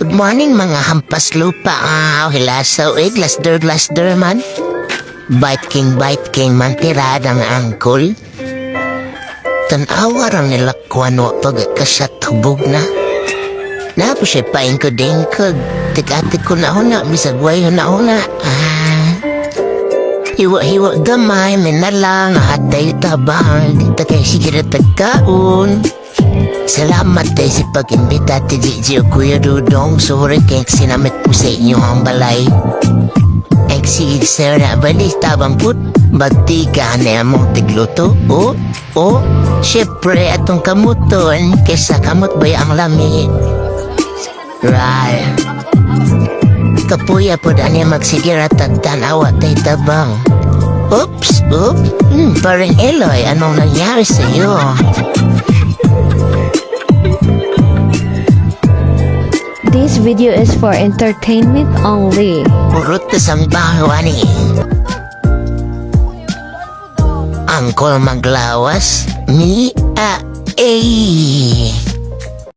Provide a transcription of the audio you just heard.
Good morning mga hampas lupa. Hilasaw glasder man. Bite king man tirad ang angkol. Tanawa rin nila kuwano pagkasat hubog na. Napo siya paing ko din kag. Tig-atik ko na una, misagway na una. Hiwa-hiwa gamay, minalang, hatay tabang. Dito kayo sige na tagkaon. Salamat tayo sa pag-imbita ti Gigi o Kuya Dudong. Sorry kaya sinamit po sa inyo ang balay. Sige sir na balis tabang put. Bagtika na mong tigluto. Siyempre atong kamuton. Kesa kamot ba ang lami. Right. Kapuya po na niya magsigira tagtanawa tayo tabang. Oops. Parang Eloy, anong nangyari sa iyo? This video is for entertainment only. Purot ka sa bahawani. Angkol maglawas, mi a